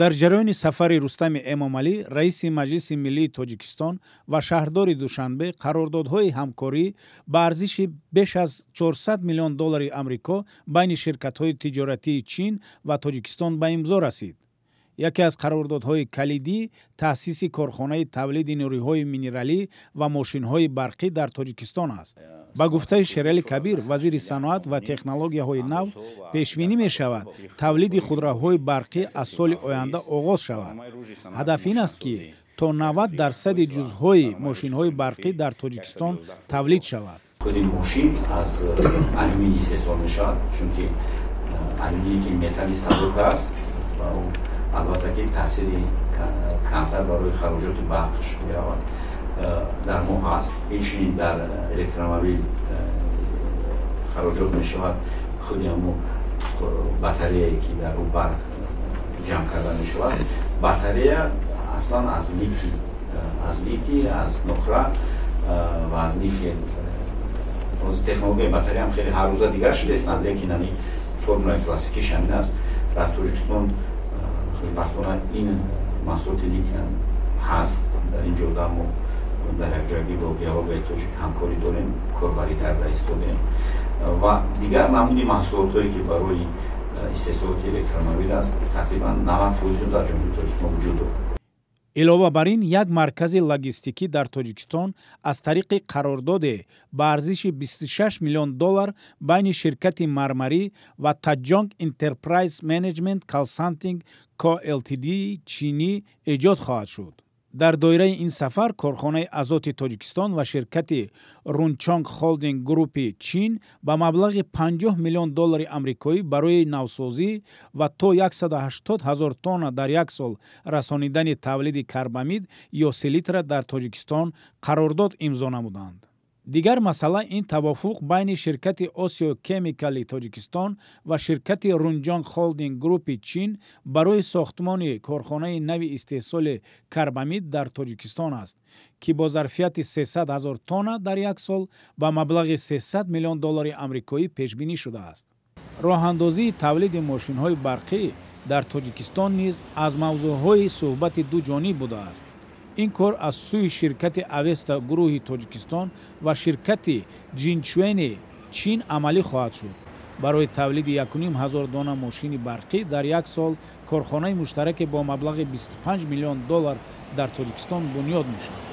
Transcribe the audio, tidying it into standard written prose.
дар ҷараёни сафари Рустами Эмомалӣ, раиси Маҷлиси Миллии Тоҷикистон ва шаҳрдори Душанбе қарордодҳои ҳамкорӣ ба арзиши беш аз $400 миллион амрико байни ширкатҳои тиҷоратии Чин ва Тоҷикистон ба имзо расид. яке аз қарордодҳои калидӣ таъсиси корхонаи тавлиди нуриҳои минералӣ ва мошинҳои барқӣ дар Тоҷикистон аст. ба гуфтаи Шерали Кабир, вазири саноат ва технологияҳои нав, пешбинӣ мешавад тавлиди худроҳои барқӣ аз соли оянда оғоз шавад. ҳадаф ин аст, ки то 90% ҷузъҳои мошинҳои барқӣ дар Тоҷикистон тавлид шавад. Худи мошин аз алюминий истеҳсол мешавад, чунки алюминий ки металли сабук аст, албатта ки таъсири камтар барои хароҷоти барқш меравад. дар мо ҳаст. Инчунин дар электромобил хароҷот мешавад, худи ҳамон батареяе ки дар ӯ барқ ҷамъ карда мешавад. Батарея аслан аз литий, аз нухра ва аз никел. Технологияи батарея ҳам хеле ҳаррӯза дигар шудастанд, лекин ҳамин формулаи классикиш ҳамин аст. Дар Тоҷикистон хушбахтона ин маҳсулоти литий ҳаст. дар ин ҷода мо дар якҷоягӣ бо геологияи тоҷик ҳамкорӣ дорем, корбарӣ карда истодем ва дигар намуди маҳсулотҳое ки барои истеҳсолоти электромобил аст, тақрибан 90% дар ҷумҳурии Тоҷикистон вуҷуд дорад. илова бар ин, як маркази логистикӣ дар Тоҷикистон аз тариқи қарордоде ба арзиши $26 миллион байни ширкати Мармарӣ ва Таҷонг Enterprise Management Consulting Co. Ltd чинӣ эҷод хоҳад шуд. дар доираи ин сафар, корхонаи Азоти Тоҷикистон ва ширкати Рунчонг Холдинг Группи Чин ба маблағи $50 миллион амрикоӣ барои навсозӣ ва то 180,000 тонна дар як сол расонидани тавлиди карбамид ё селитра дар Тоҷикистон қарордод имзо намуданд. дигар масъала ин тавофуқ байни ширкати Осиё Кемикали Тоҷикистон ва ширкати Рунчонг Холдинг Группи Чин барои сохтмони корхонаи нави истеҳсоли карбамид дар Тоҷикистон аст, ки бо зарфияти 300,000 тонна дар як сол ба маблағи $300 миллион амрикоӣ пешбинӣ шудааст. роҳандозии тавлиди мошинҳои барқӣ дар Тоҷикистон низ аз мавзӯъҳои суҳбати дуҷониб будааст. ин кор аз сӯи ширкати Авеста гурӯҳи Тоҷикистон ва ширкати Джинчуэни Чин амалӣ хоҳад шуд. барои тавлиди 1,500 дона мошини барқӣ дар як сол корхонаи муштараке бо маблағи $25 миллион дар Тоҷикистон бунёд мешавад.